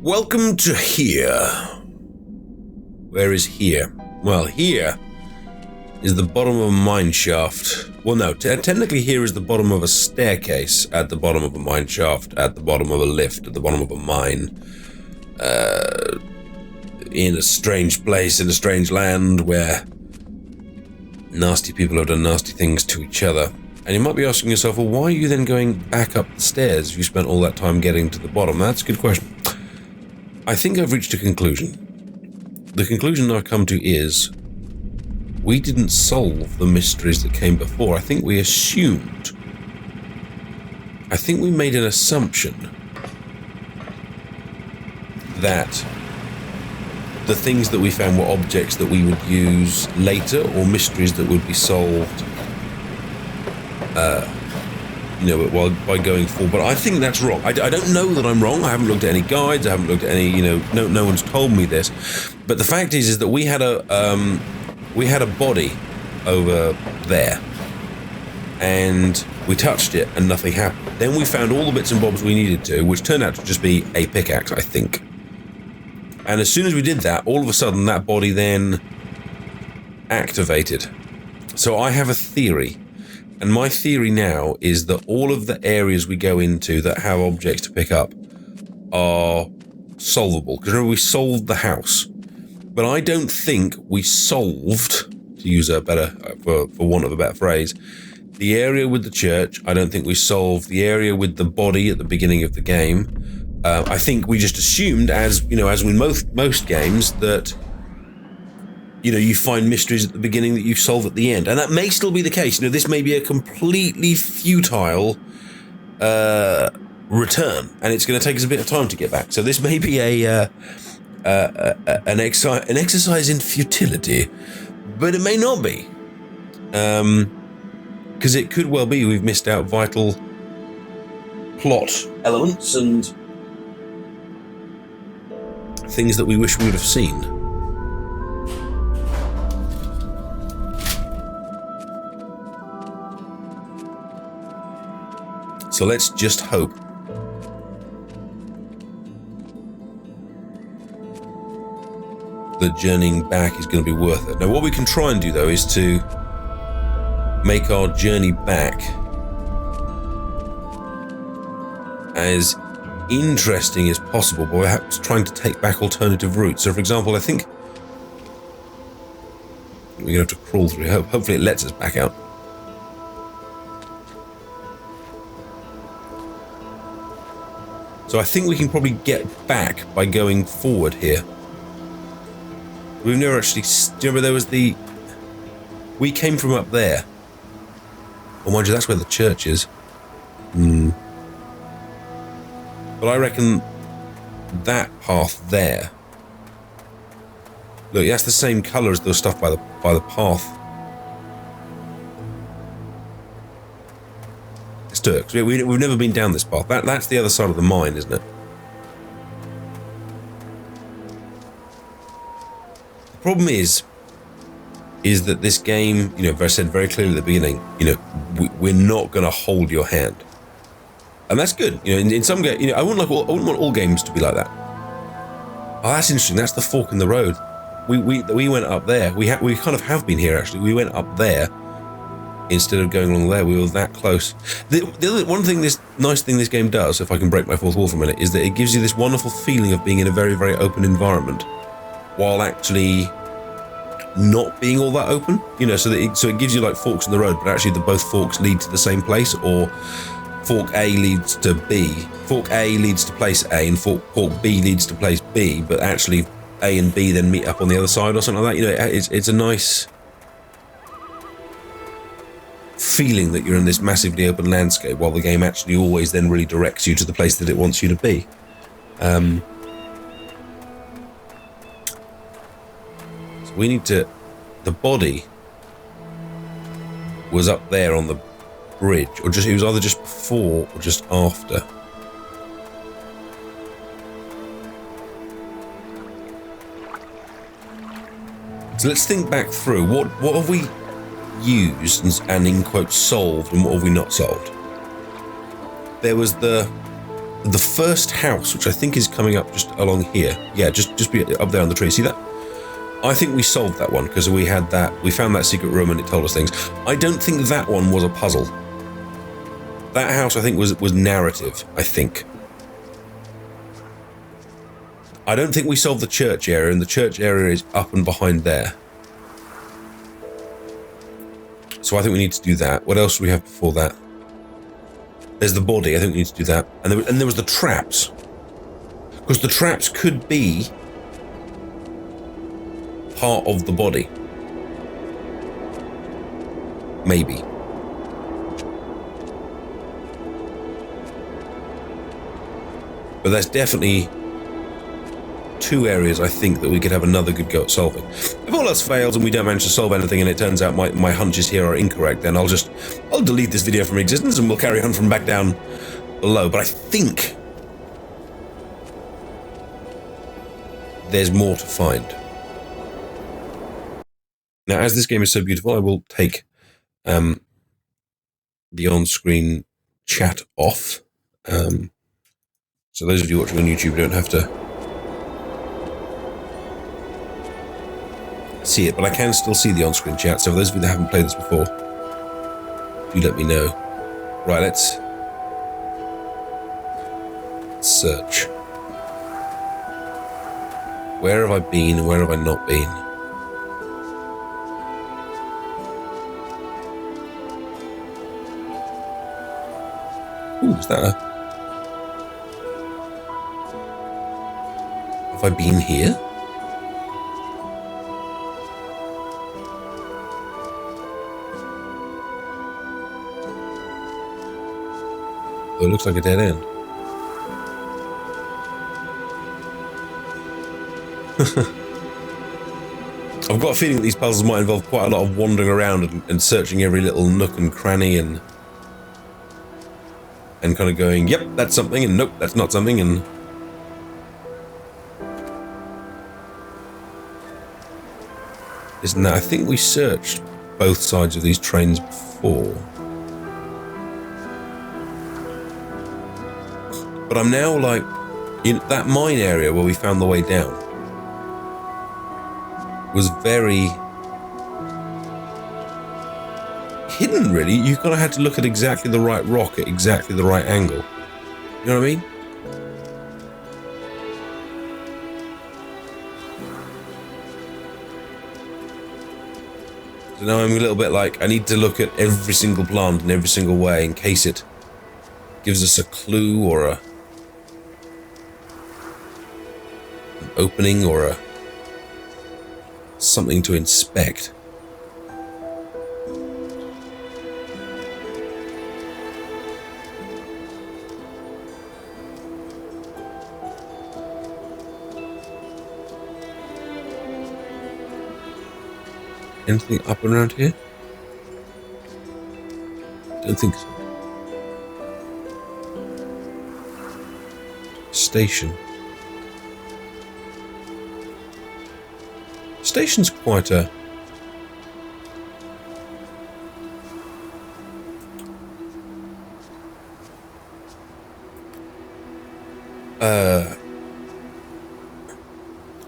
Welcome to here. Where is here? Well, here is the bottom of a mine shaft. Well, no, technically here is the bottom of a staircase at the bottom of a mine shaft, at the bottom of a lift, at the bottom of a mine. In a strange place, in a strange land where nasty people have done nasty things to each other. And you might be asking yourself, well, why are you then going back up the stairs if you spent all that time getting to the bottom? That's a good question. I think I've reached a conclusion. The conclusion I've come to is we didn't solve the mysteries that came before. I think we assumed. I think we made an assumption that the things that we found were objects that we would use later or mysteries that would be solved by going forward. But I think that's wrong. I don't know that I'm wrong. I haven't looked at any guides. I haven't looked at any, no one's told me this. But the fact is that we had a body over there, and we touched it and nothing happened. Then we found all the bits and bobs we needed to, which turned out to just be a pickaxe, I think. And as soon as we did that, all of a sudden that body then activated. So I have a theory. And my theory now is that all of the areas we go into that have objects to pick up are solvable. Because remember, we solved the house. But I don't think we solved, to use a better, for want of a better phrase, the area with the church. I don't think we solved the area with the body at the beginning of the game. I think we just assumed, as with most games, that you find mysteries at the beginning that you solve at the end. And that may still be the case. This may be a completely futile return, and it's going to take us a bit of time to get back. So this may be an exercise in futility, but it may not be. Because it could well be we've missed out vital plot elements and things that we wish we would have seen. So let's just hope. The journeying back is going to be worth it. Now, what we can try and do, though, is to make our journey back as interesting as possible, but perhaps trying to take back alternative routes. So, for example, I think we're going to have to crawl through. Hopefully it lets us back out. So I think we can probably get back by going forward here. We've never actually... Remember there was the... We came from up there. Well, mind you, that's where the church is. But I reckon that path there... Look, that's the same colour as the stuff by the path. Let's do it, 'cause we've never been down this path. That's the other side of the mine, isn't it? The problem is that this game, as I said very clearly at the beginning, we're not going to hold your hand, and that's good. In some games, I wouldn't want all games to be like that. Oh, that's interesting. That's the fork in the road. We went up there. We kind of have been here actually. We went up there instead of going along there. We were that close. The other nice thing this game does, if I can break my fourth wall for a minute, is that it gives you this wonderful feeling of being in a very, very open environment, while actually not being all that open. So it gives you like forks in the road, but actually both forks lead to the same place, or fork A leads to B. Fork A leads to place A, and fork B leads to place B, but actually A and B then meet up on the other side or something like that. It's a nice feeling that you're in this massively open landscape, while the game actually always then really directs you to the place that it wants you to be. So we need to... The body was up there on the bridge, or just it was either just before or just after. So let's think back through. What have we used and in quotes solved, and what have we not solved? There was the the first house, which I think is coming up just along here. Yeah, just be up there on the tree. See that? I think we solved that one because we found that secret room and it told us things. I don't think that one was a puzzle. That house, I think, was narrative, I think. I don't think we solved the church area, and the church area is up and behind there. So I think we need to do that. What else do we have before that? There's the body. I think we need to do that. And there was the traps. Because the traps could be part of the body. Maybe. But that's definitely two areas I think that we could have another good go at solving. If all else fails and we don't manage to solve anything and it turns out my hunches here are incorrect, then I'll delete this video from existence and we'll carry on from back down below. But I think there's more to find. Now, as this game is so beautiful, I will take the on-screen chat off. So those of you watching on YouTube don't have to see it, but I can still see the on-screen chat. So for those of you that haven't played this before, do let me know. Right, let's search. Where have I been and where have I not been? Ooh, is that a... Have I been here? Oh, it looks like a dead end. I've got a feeling that these puzzles might involve quite a lot of wandering around and searching every little nook and cranny and kind of going, yep, that's something, and nope, that's not something, and... Isn't that... I think we searched both sides of these trains before. But I'm now, like, in that mine area where we found the way down was very hidden, really. You kind of had to look at exactly the right rock at exactly the right angle. You know what I mean? So now I'm a little bit like, I need to look at every single plant in every single way in case it gives us a clue or an opening or something to inspect. Anything up around here? Don't think so. Station. Station's quite a...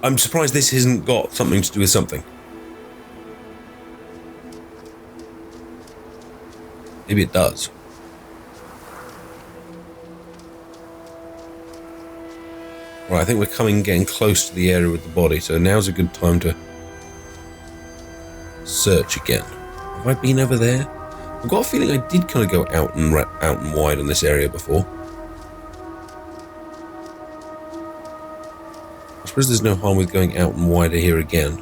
I'm surprised this hasn't got something to do with something. Maybe it does. Right, I think we're getting close to the area with the body, so now's a good time to search again. Have I been over there? I've got a feeling I did kind of go out and wide in this area before. I suppose there's no harm with going out and wider here again.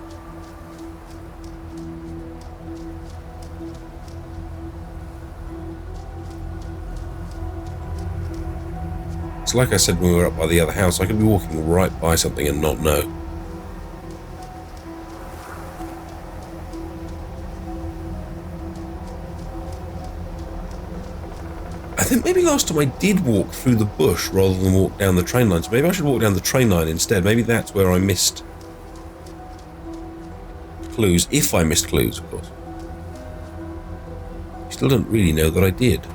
So like I said when we were up by the other house, I could be walking right by something and not know. I think maybe last time I did walk through the bush rather than walk down the train line. So maybe I should walk down the train line instead. Maybe that's where I missed clues. If I missed clues, of course. I still don't really know that I did.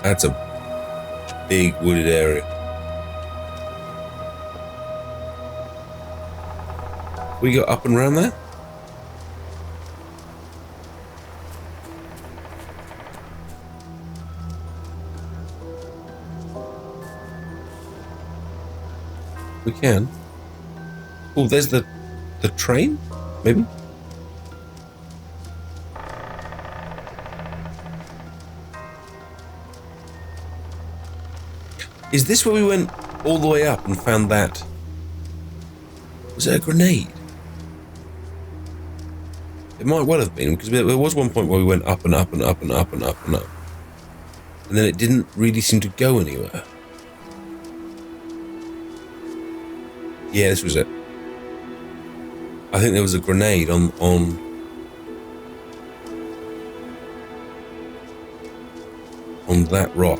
That's a big wooded area. We go up and around there? We can. Oh, there's the train? Maybe? Is this where we went all the way up and found that? Was it a grenade? It might well have been, because there was one point where we went up and up and up and up and up and up. And then it didn't really seem to go anywhere. Yeah, this was it. I think there was a grenade on that rock.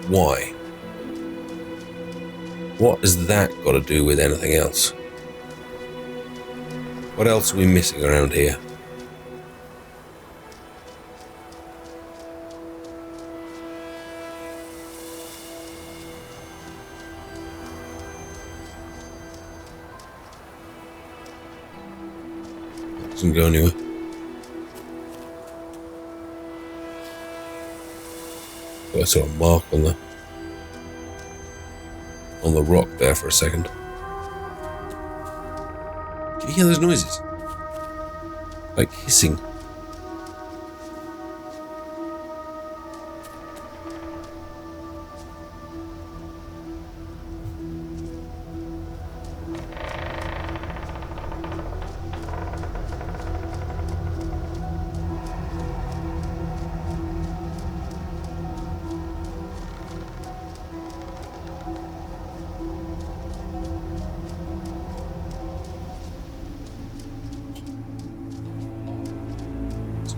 Why? What has that got to do with anything else? What else are we missing around here? Doesn't go anywhere. I saw a mark on the rock there for a second. Can you hear those noises? Like hissing.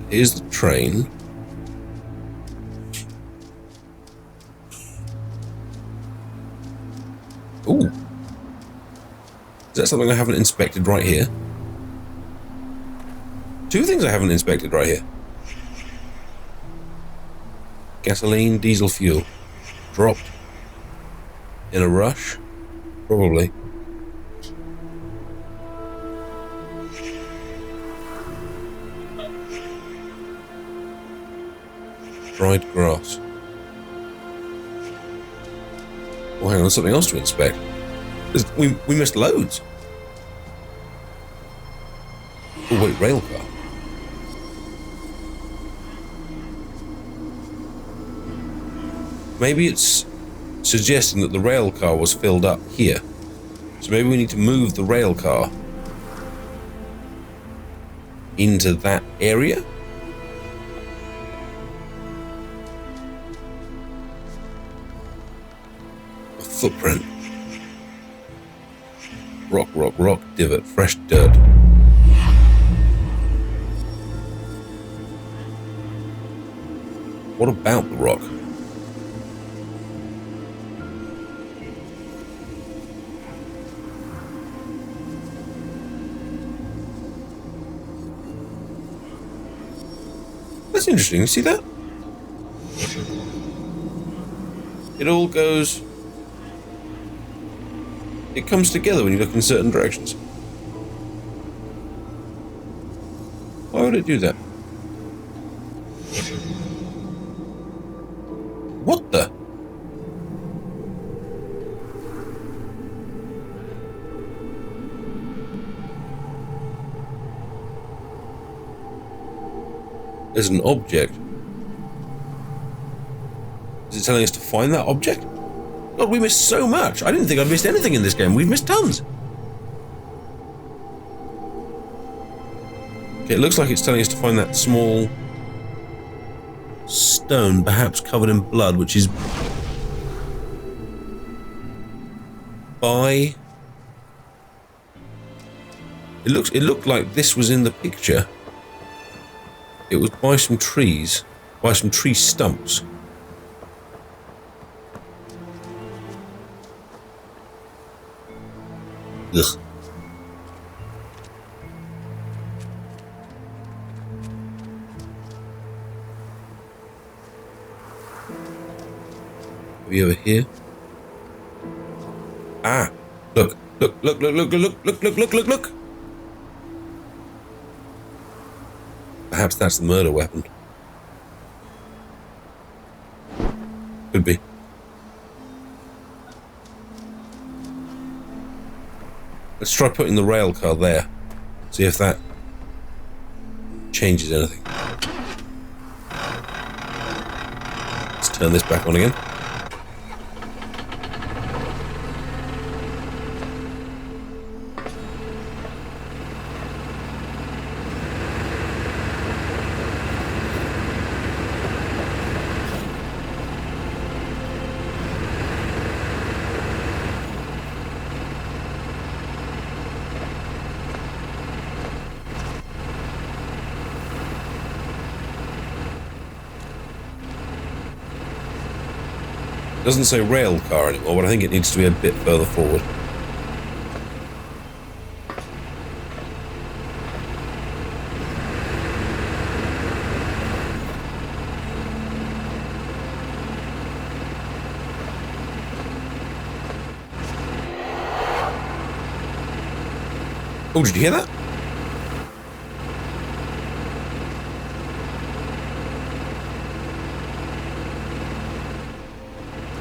Here's the train. Ooh. Is that something I haven't inspected right here? Two things I haven't inspected right here. Gasoline, diesel fuel. Dropped. In a rush? Probably. Dried grass. Oh, hang on, there's something else to inspect. We missed loads. Oh, wait, rail car. Maybe it's suggesting that the rail car was filled up here. So maybe we need to move the rail car into that area? Footprint. Rock, rock, rock, divot, fresh dirt. What about the rock? That's interesting. You see that? It all goes... It comes together when you look in certain directions. Why would it do that? What the? There's an object. Is it telling us to find that object? God, we missed so much. I didn't think I'd missed anything in this game. We've missed tons. Okay, it looks like it's telling us to find that small stone, perhaps covered in blood, which is by... It looked like this was in the picture. It was by some trees, by some tree stumps. Ugh. be over here. Ah, look, look, look, look, look, look, look, look, look, look, look. Perhaps that's the murder weapon. Could be. Let's try putting the rail car there. See if that changes anything. Let's turn this back on again. It doesn't say rail car anymore, but I think it needs to be a bit further forward. Oh, did you hear that?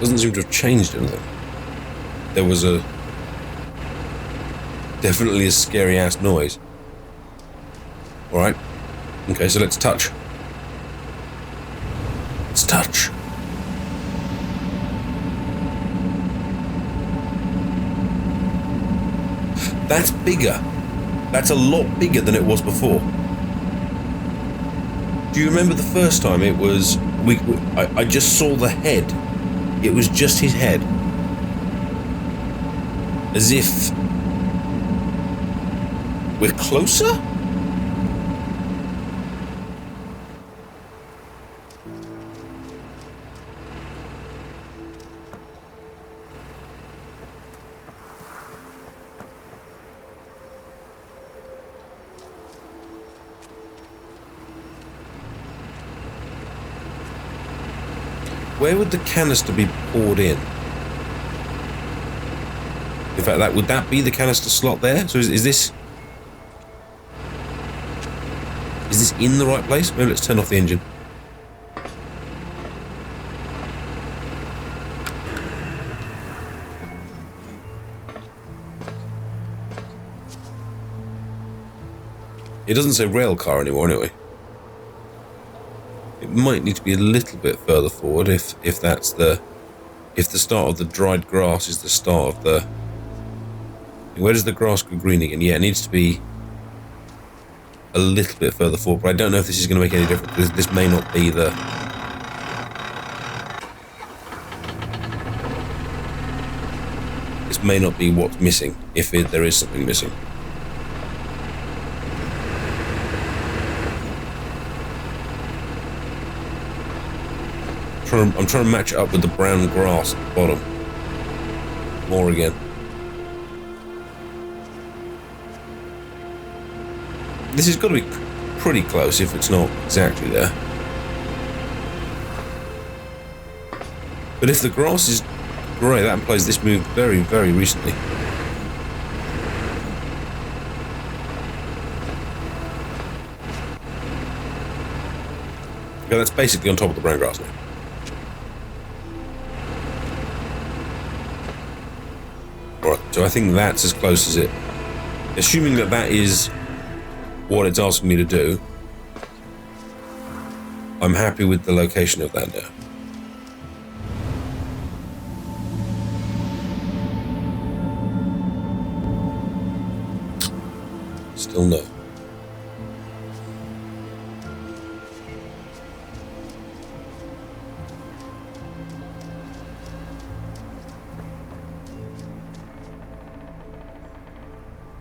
Doesn't seem to have changed anything. There was definitely a scary ass noise. Alright. Okay, so let's touch. Let's touch. That's bigger. That's a lot bigger than it was before. Do you remember the first time it was... I just saw the head. It was just his head. As if we're closer? Where would the canister be poured in? In fact, would that be the canister slot there? So is this in the right place? Maybe let's turn off the engine. It doesn't say rail car anymore, anyway. It might need to be a little bit further forward if that's the start of the dried grass is the start of the... Where does the grass go green again? Yeah, it needs to be a little bit further forward, but I don't know if this is going to make any difference. This may not be the... This may not be what's missing, if there is something missing. I'm trying to match it up with the brown grass at the bottom. More again. This has got to be pretty close if it's not exactly there. But if the grass is grey, that implies this moved very, very recently. Okay, that's basically on top of the brown grass now. So I think that's as close as it. Assuming that is what it's asking me to do, I'm happy with the location of that now. Still no.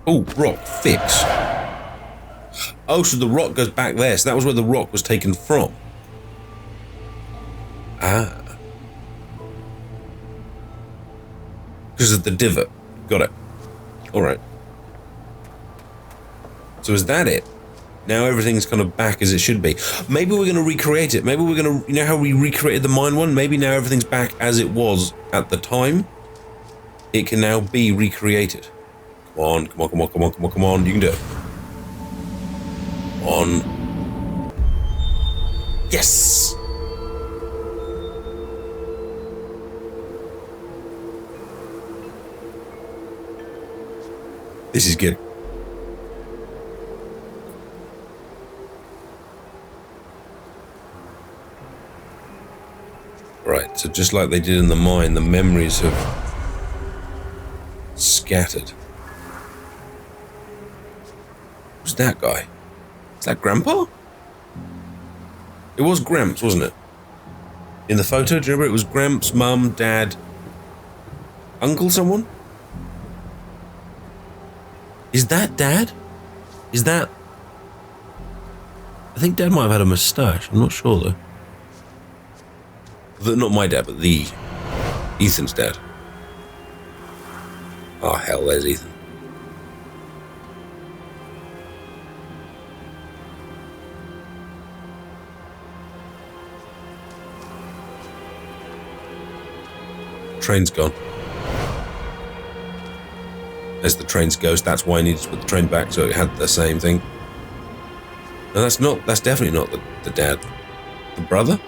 Oh, rock, fix. Oh, so the rock goes back there. So that was where the rock was taken from. Ah. Because of the divot. Got it. Alright. So is that it? Now everything's kind of back as it should be. Maybe we're going to recreate it. Maybe we're going to, you know how we recreated the mine one? Maybe now everything's back as it was at the time. It can now be recreated. Come on, come on, come on, come on, come on, come on. You can do it. Come on. Yes! This is good. Right, so just like they did in the mine, the memories have scattered. Who's that guy? Is that Grandpa? It was Gramps, wasn't it? In the photo, do you remember? It was Gramps, Mum, Dad, Uncle someone? Is that Dad? Is that... I think Dad might have had a moustache. I'm not sure, though. Not my dad, but Ethan's dad. Oh, hell, there's Ethan. Train's gone. There's the train's ghost. That's why I needed to put the train back, so it had the same thing. No, that's definitely not the dad. The brother?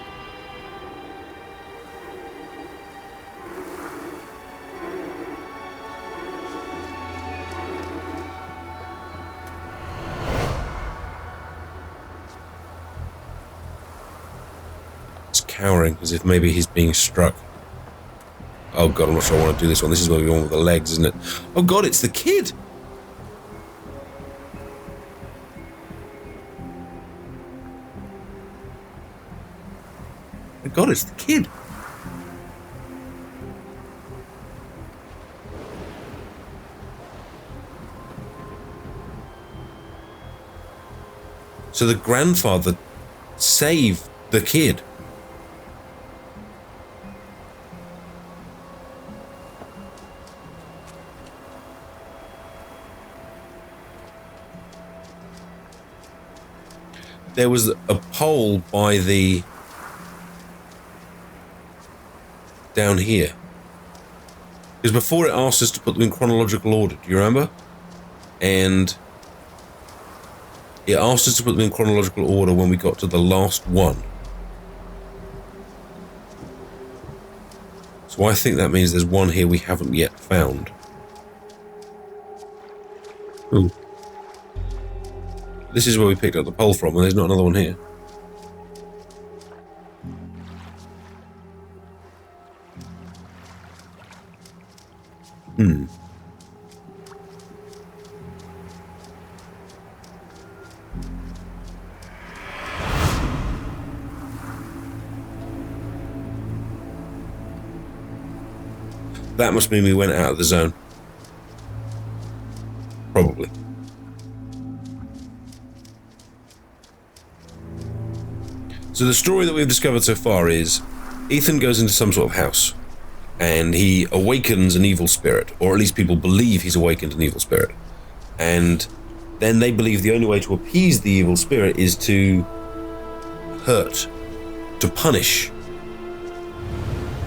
Cowering, as if maybe he's being struck. Oh god, I'm not sure I want to do this one. This is where we go with the legs, isn't it? Oh god, it's the kid! Oh god, it's the kid! So the grandfather saved the kid. There was a pole by the... down here. Because before it asked us to put them in chronological order, do you remember? And it asked us to put them in chronological order when we got to the last one. So I think that means there's one here we haven't yet found. Ooh. This is where we picked up the pole from, and there's not another one here. That must mean we went out of the zone. Probably. So the story that we've discovered so far is Ethan goes into some sort of house and he awakens an evil spirit, or at least people believe he's awakened an evil spirit. And then they believe the only way to appease the evil spirit is to hurt, to punish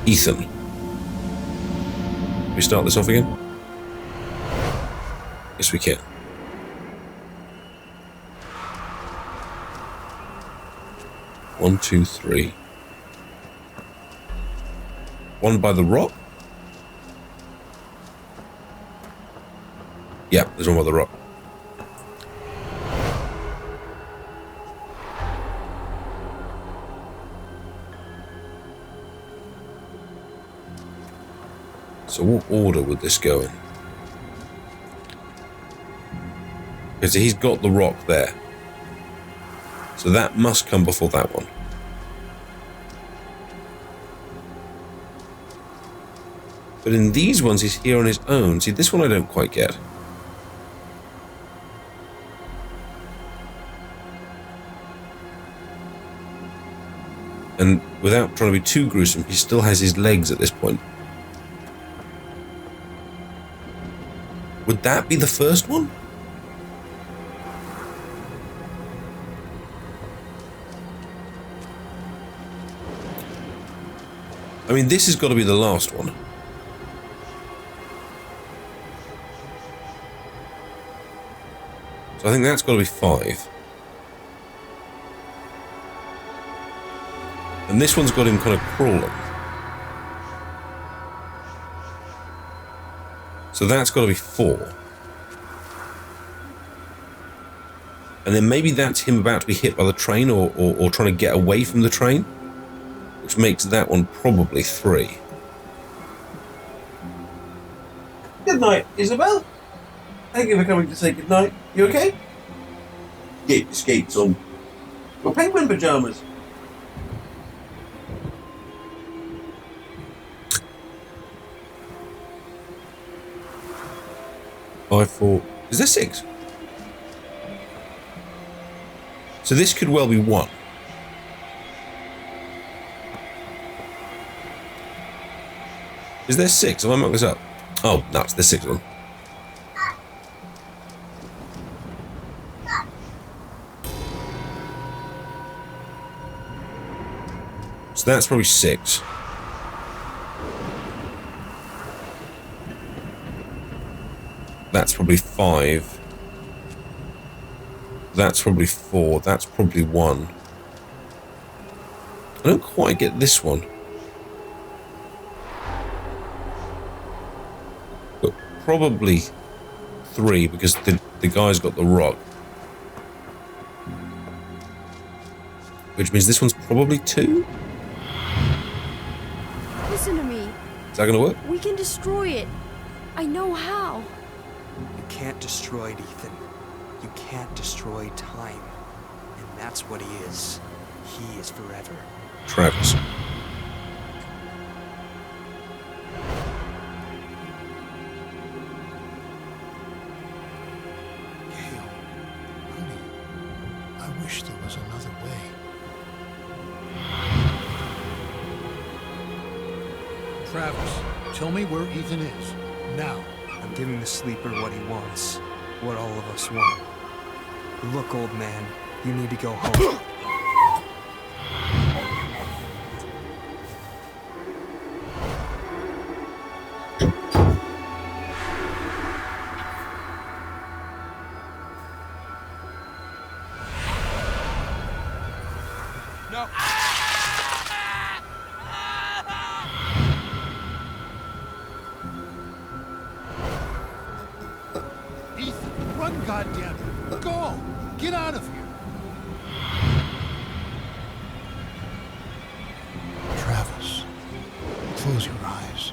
Ethan. Can we start this off again? Yes, we can. One, two, three. One by the rock? Yeah, there's one by the rock. So what order would this go in? Because he's got the rock there. So that must come before that one. But in these ones, he's here on his own. See, this one I don't quite get. And without trying to be too gruesome, he still has his legs at this point. Would that be the first one? I mean, this has got to be the last one. So I think that's got to be 5. And this one's got him kind of crawling. So that's got to be 4. And then maybe that's him about to be hit by the train or trying to get away from the train, which makes that one probably 3. Good night, Isabel. Thank you for coming to say good night. You okay? Get your skates on. Your penguin pajamas. 5, 4. Is there 6? So this could well be 1. Is there 6? Have I marked this up? Oh, no, it's the 6th one. So that's probably 6. That's probably 5. That's probably 4. That's probably 1. I don't quite get this one. But probably 3 because the guy's got the rock. Which means this one's probably 2? Listen to me. Is that gonna work? We can destroy it. I know how. You can't destroy it, Ethan. You can't destroy time. And that's what he is. He is forever. Travis. Gail, honey, I wish there was another way. Travis, tell me where Ethan is. Now. I'm giving the sleeper what he wants. What all of us want. Look, old man, you need to go home. No. Ethan, run, goddammit. Go! Get out of here! Travis, close your eyes.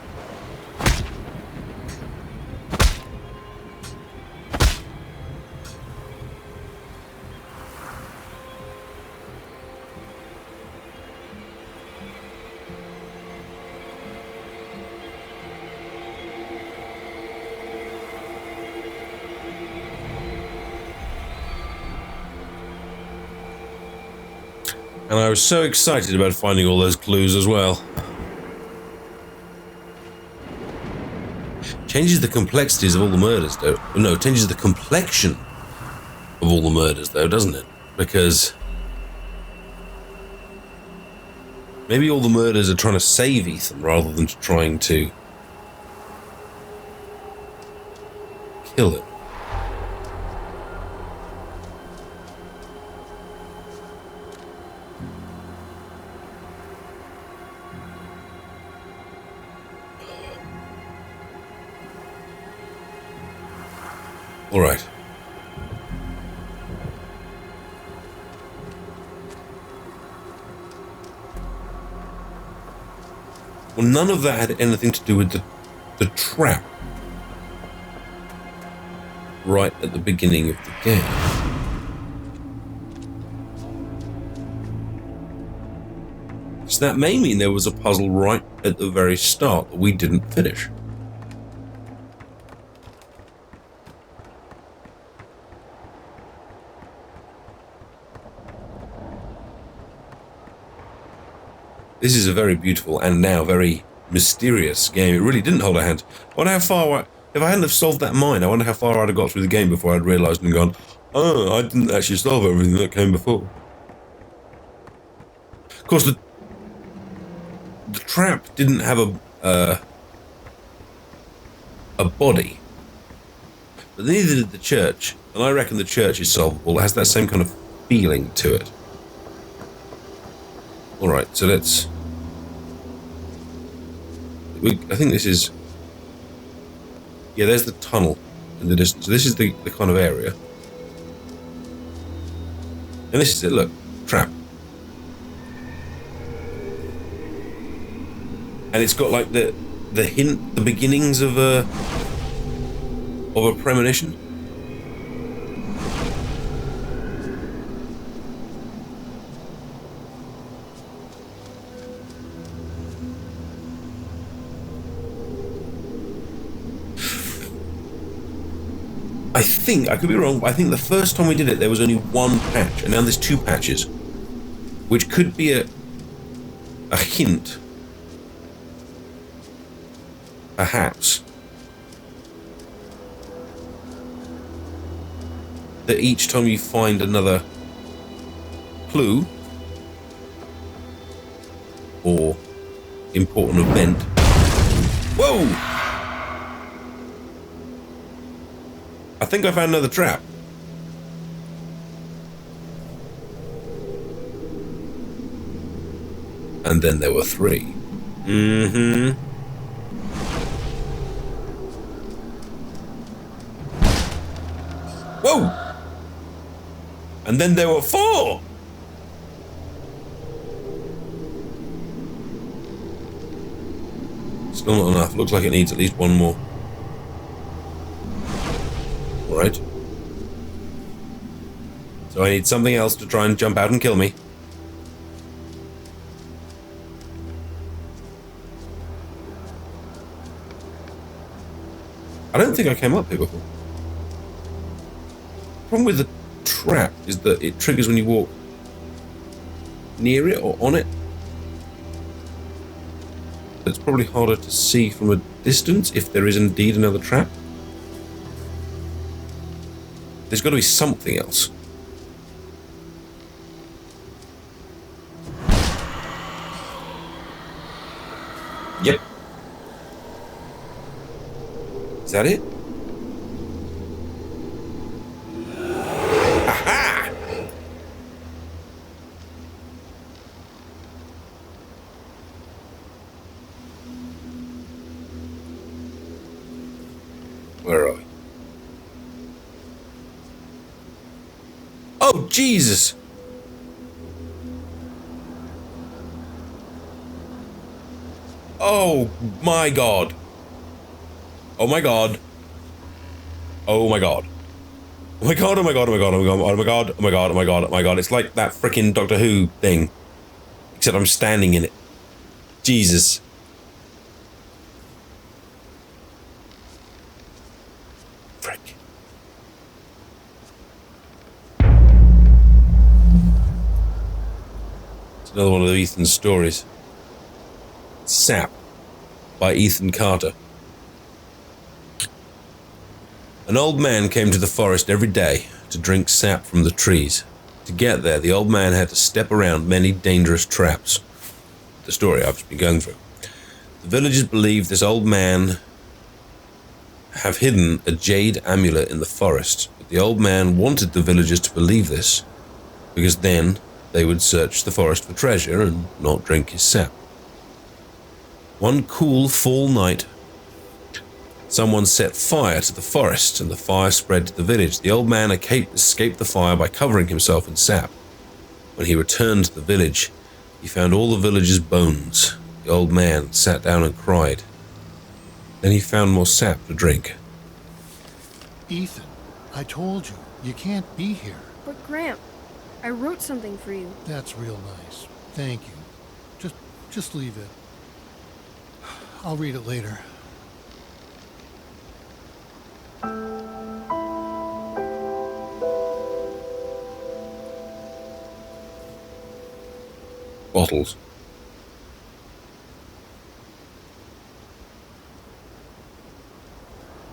And I was so excited about finding all those clues as well. Changes the complexities of all the murders, though. No, changes the complexion of all the murders, though, doesn't it? Because maybe all the murders are trying to save Ethan rather than trying to kill him. All right. Well, none of that had anything to do with the trap right at the beginning of the game. So that may mean there was a puzzle right at the very start that we didn't finish. This is a very beautiful and now very mysterious game. It really didn't hold a hand. I wonder how far, if I hadn't have solved that mine, I wonder how far I'd have got through the game before I'd realised and gone, oh, I didn't actually solve everything that came before. Of course, the trap didn't have a body, but neither did the church, and I reckon the church is solvable. It has that same kind of feeling to it. Alright, so let's... I think this is... Yeah, there's the tunnel in the distance. So this is the kind of area. And this is it, look. Trap. And it's got like the hint, the beginnings of a premonition. I think, I could be wrong, but I think the first time we did it there was only one patch, and now there's two patches, which could be a hint, perhaps, that each time you find another clue or important event. Whoa! I think I found another trap. And then there were three. Mm-hmm. Whoa! And then there were four! Still not enough. Looks like it needs at least one more. Right. So I need something else to try and jump out and kill me. I don't think I came up here before. The problem with the trap is that it triggers when you walk near it or on it. It's probably harder to see from a distance if there is indeed another trap. There's got to be something else. Yep. Is that it? Aha! Where are we? Oh, Jesus! Oh, my God. Oh, my God. Oh, my God. Oh, my God, oh, my God, oh, my God, oh, my God, oh, my God, oh, my God, oh, my God, oh, my God. It's like that frickin' Doctor Who thing. Except I'm standing in it. Jesus. Frick. Another one of Ethan's stories. Sap by Ethan Carter. An old man came to the forest every day to drink sap from the trees. To get there, the old man had to step around many dangerous traps. The story I've just been going through. The villagers believed this old man have hidden a jade amulet in the forest, but the old man wanted the villagers to believe this, because then they would search the forest for treasure and not drink his sap. One cool fall night, someone set fire to the forest, and the fire spread to the village. The old man escaped the fire by covering himself in sap. When he returned to the village, he found all the villagers' bones. The old man sat down and cried. Then he found more sap to drink. Ethan, I told you, you can't be here. But Gramp, I wrote something for you. That's real nice. Thank you. Just leave it. I'll read it later. Bottles.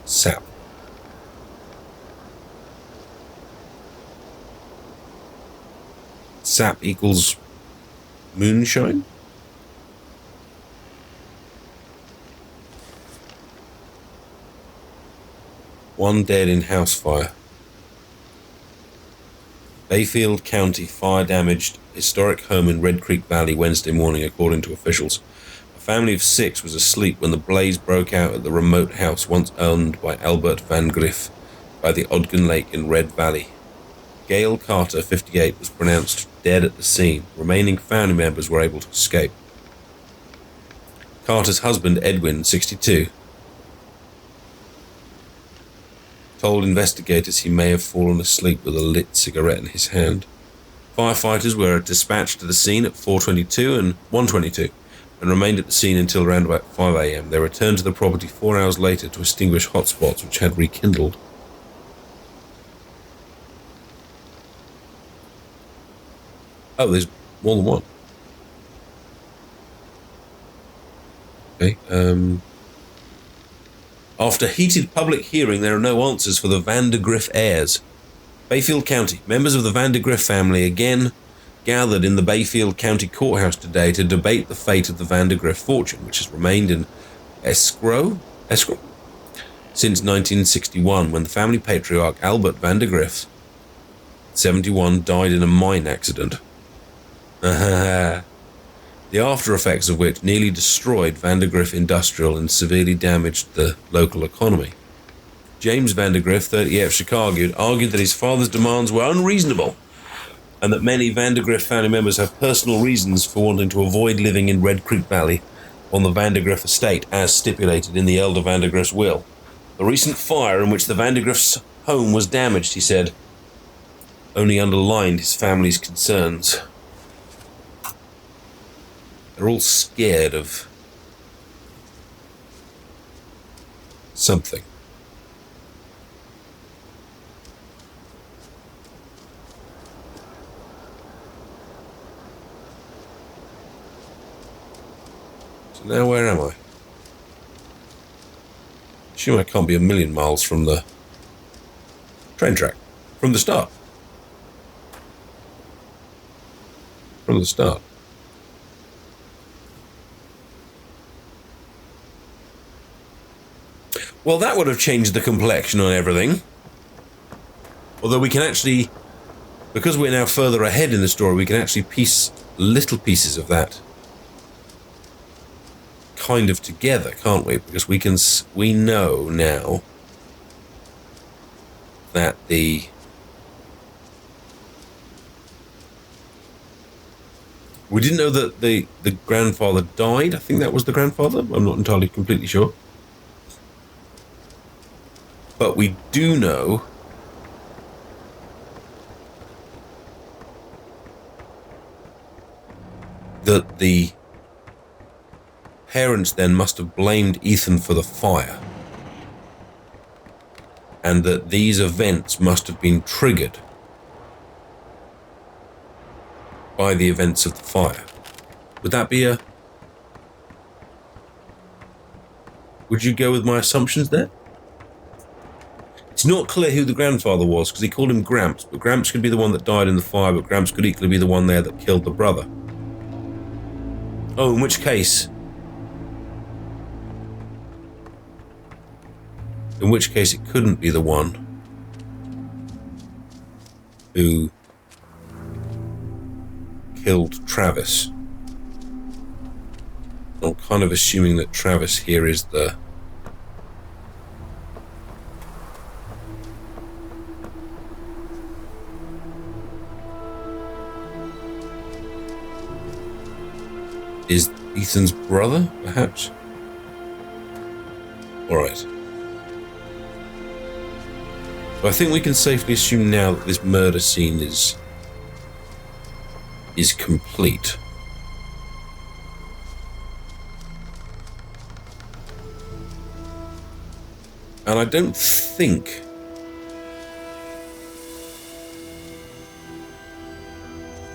Sap. Sap equals moonshine? 1 dead in house fire. Bayfield County fire damaged historic home in Red Creek Valley Wednesday morning, according to officials. A family of 6 was asleep when the blaze broke out at the remote house once owned by Albert Van Griff by the Ogden Lake in Red Valley. Gail Carter, 58, was pronounced dead at the scene. Remaining family members were able to escape. Carter's husband, Edwin, 62, told investigators he may have fallen asleep with a lit cigarette in his hand. Firefighters were dispatched to the scene at 4:22 and 1:22 and remained at the scene until around about 5 a.m. They returned to the property 4 hours later to extinguish hotspots which had rekindled. Oh, there's more than one. Okay, After heated public hearing, there are no answers for the Vandergriff heirs. Bayfield County. Members of the Vandergriff family again gathered in the Bayfield County Courthouse today to debate the fate of the Vandergriff fortune, which has remained in escrow since 1961, when the family patriarch Albert Vandergriff, 71, died in a mine accident. The after effects of which nearly destroyed Vandergriff Industrial and severely damaged the local economy. James Vandergriff, 38 of Chicago, argued that his father's demands were unreasonable and that many Vandergriff family members have personal reasons for wanting to avoid living in Red Creek Valley on the Vandergriff estate as stipulated in the elder Vandergriff's will. The recent fire in which the Vandergriff's home was damaged, he said, only underlined his family's concerns. They're all scared of something. So now where am I? Assume I can't be a million miles from the train track. From the start. From the start. Well, that would have changed the complexion on everything. Although we can actually, because we're now further ahead in the story, we can actually piece little pieces of that kind of together, can't we? Because we know now that we didn't know that the grandfather died. I think that was the grandfather. I'm not entirely completely sure. But we do know that the parents then must have blamed Ethan for the fire, and that these events must have been triggered by the events of the fire. Would that be would you go with my assumptions there? It's not clear who the grandfather was, because he called him Gramps, but Gramps could be the one that died in the fire, but Gramps could equally be the one there that killed the brother. Oh, in which case it couldn't be the one who killed Travis. I'm kind of assuming that Travis here is the Ethan's brother, perhaps? Alright. So I think we can safely assume now that this murder scene is complete. And I don't think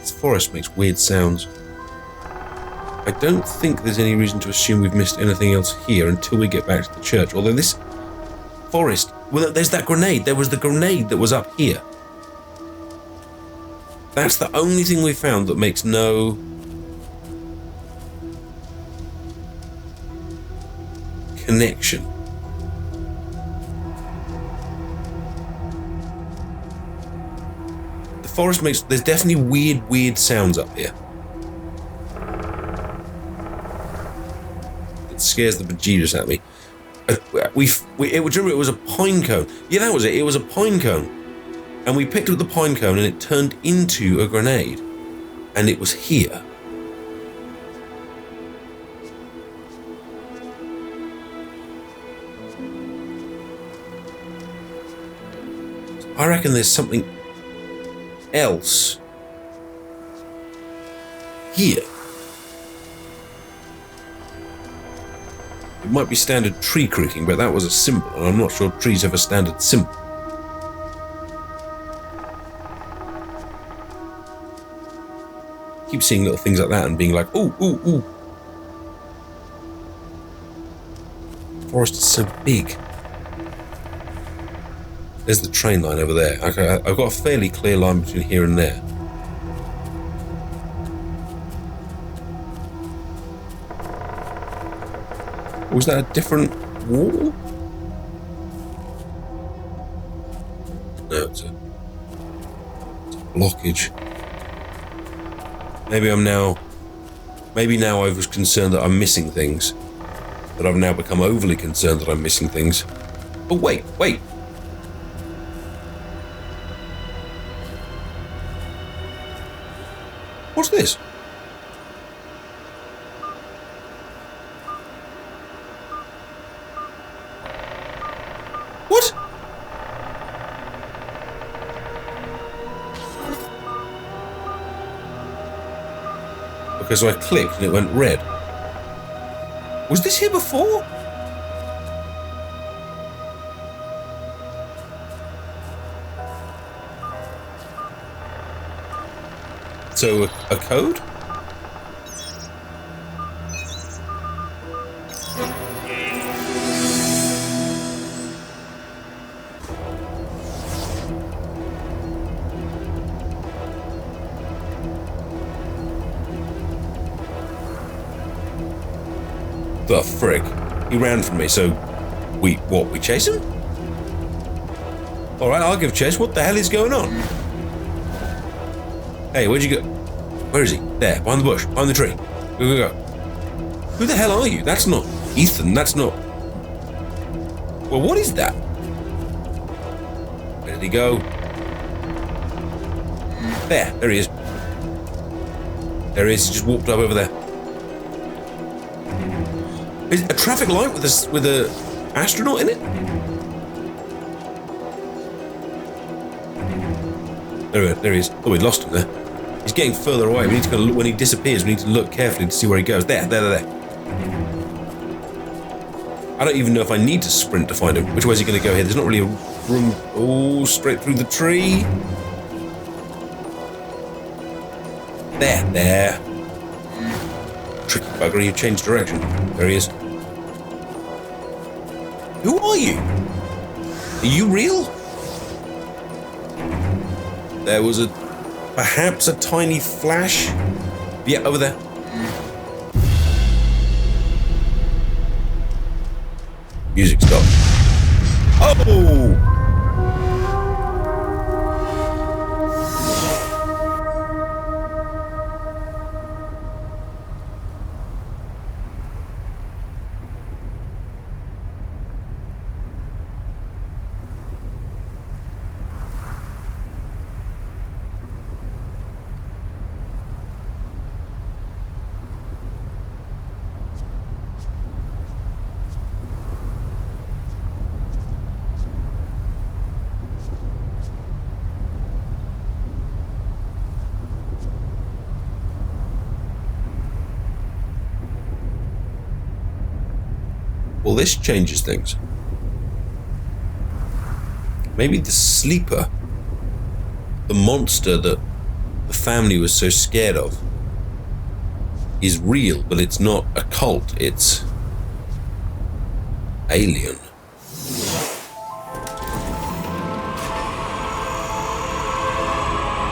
this forest makes weird sounds. I don't think there's any reason to assume we've missed anything else here until we get back to the church. Although this forest, well, there's that grenade. There was the grenade that was up here. That's the only thing we found that makes no connection. forest makes... There's definitely weird sounds up here. It scares the bejesus out of me. It was a pine cone. Yeah, that was it. It was a pine cone. And we picked up the pine cone and it turned into a grenade. And it was here. I reckon there's something else here. It might be standard tree creaking, but that was a symbol, and I'm not sure trees have a standard symbol. Keep seeing little things like that and being like, ooh, ooh, ooh. The forest is so big. There's the train line over there. I've got a fairly clear line between here and there. Was that a different wall? No, it's a blockage. Maybe now I was concerned that I'm missing things. But I've now become overly concerned that I'm missing things. Oh, wait. What's this? What? Okay, so I clicked and it went red. Was this here before? So, a code? The frick? He ran from me, so we chase him? Alright, I'll give chase. What the hell is going on? Hey, where'd you go? Where is he? There, behind the bush, behind the tree. Go. Who the hell are you? That's not Ethan, that's not... Well, what is that? Where did he go? There he is. There he is, he just walked up over there. Is it a traffic light with a astronaut in it? There he is. Oh, we lost him there. He's getting further away. We need to kind of look, when he disappears, we need to look carefully to see where he goes. There. I don't even know if I need to sprint to find him. Which way is he going to go here? There's not really a room. Oh, straight through the tree. There. Tricky bugger, you changed direction. There he is. Who are you? Are you real? There was perhaps a tiny flash. Yeah, over there. Music stopped. Oh! Well, this changes things. Maybe the sleeper, the monster that the family was so scared of, is real, but it's not a cult, it's alien.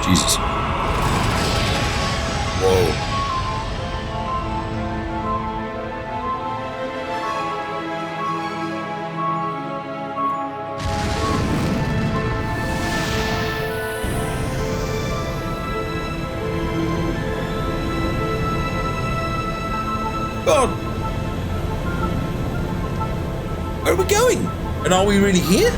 Jesus. Whoa. God! Where are we going? And are we really here?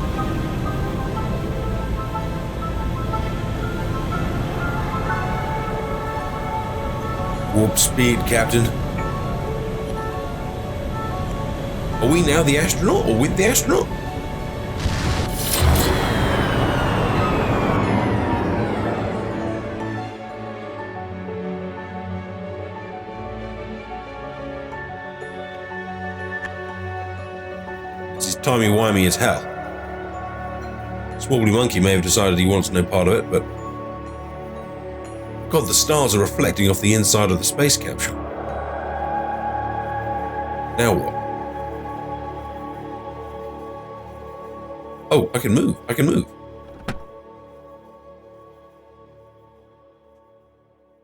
Warp speed, Captain. Are we now the astronaut, or with the astronaut? This is timey-wimey as hell. Swobbly Monkey may have decided he wants no part of it, but... God, the stars are reflecting off the inside of the space capsule. Now what? Oh, I can move. I can move.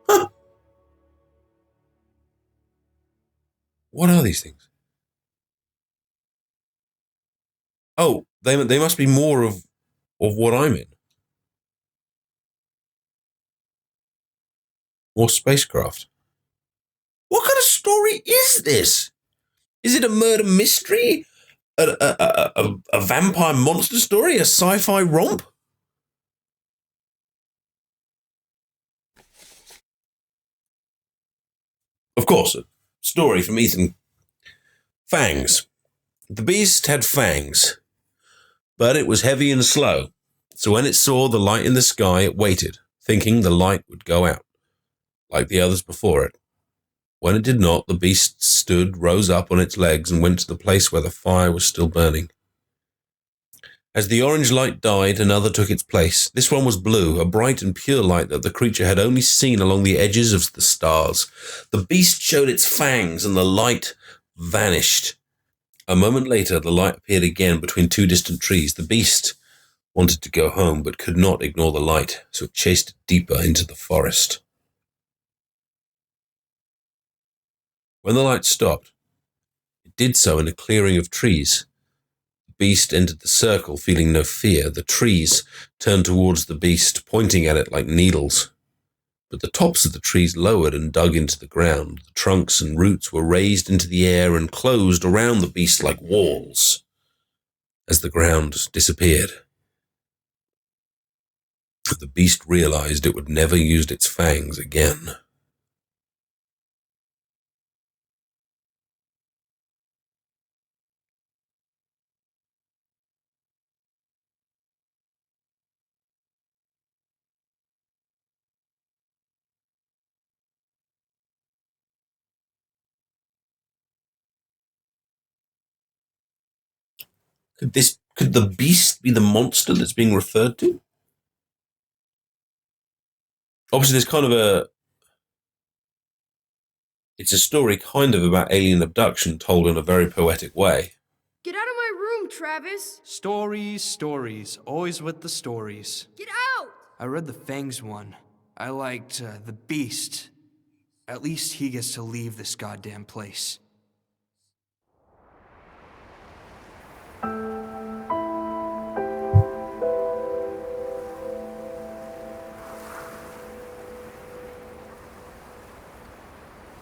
Huh. What are these things? Oh, they must be more of what I'm in. More spacecraft. What kind of story is this? Is it a murder mystery? A vampire monster story? A sci-fi romp? Of course, a story from Ethan. Fangs. The beast had fangs, but it was heavy and slow. So when it saw the light in the sky, it waited, thinking the light would go out, like the others before it. When it did not, the beast stood, rose up on its legs, and went to the place where the fire was still burning. As the orange light died, another took its place. This one was blue, a bright and pure light that the creature had only seen along the edges of the stars. The beast showed its fangs, and the light vanished. A moment later, the light appeared again between two distant trees. The beast wanted to go home, but could not ignore the light, so it chased it deeper into the forest. When the light stopped, it did so in a clearing of trees. The beast entered the circle, feeling no fear. The trees turned towards the beast, pointing at it like needles. But the tops of the trees lowered and dug into the ground. The trunks and roots were raised into the air and closed around the beast like walls. As the ground disappeared, the beast realized it would never use its fangs again. Could the beast be the monster that's being referred to? Obviously, it's a story kind of about alien abduction told in a very poetic way. Get out of my room, Travis! Stories, always with the stories. Get out! I read the Fangs one. I liked the Beast. At least he gets to leave this goddamn place.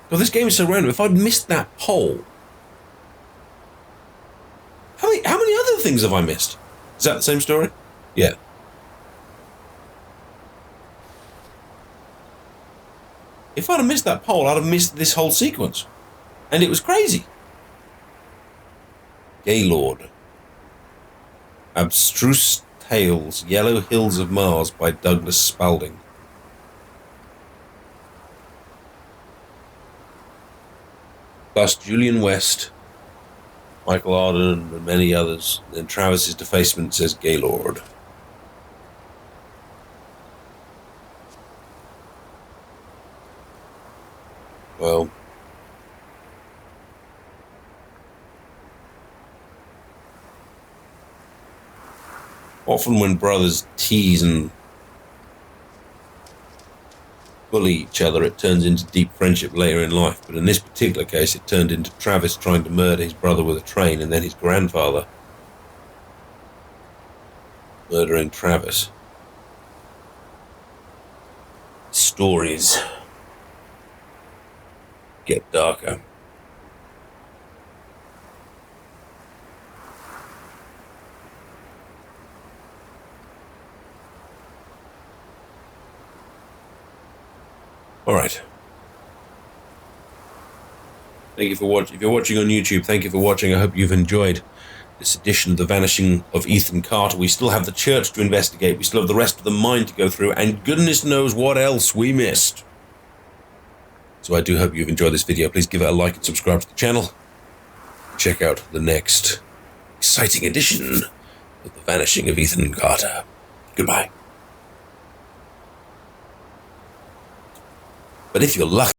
God, this game is so random. If I'd missed that poll, how many other things have I missed? Is that the same story? Yeah. If I'd have missed that poll, I'd have missed this whole sequence. And it was crazy. Gaylord. Abstruse Tales, Yellow Hills of Mars by Douglas Spalding. Plus Julian West, Michael Arden, and many others. Then Travis's defacement says Gaylord. Well, often when brothers tease and bully each other, it turns into deep friendship later in life. But in this particular case, it turned into Travis trying to murder his brother with a train, and then his grandfather murdering Travis. Stories get darker. All right. Thank you for watching. If you're watching on YouTube, thank you for watching. I hope you've enjoyed this edition of The Vanishing of Ethan Carter. We still have the church to investigate. We still have the rest of the mine to go through, and goodness knows what else we missed. So I do hope you've enjoyed this video. Please give it a like and subscribe to the channel. Check out the next exciting edition of The Vanishing of Ethan Carter. Goodbye. But if you're lucky,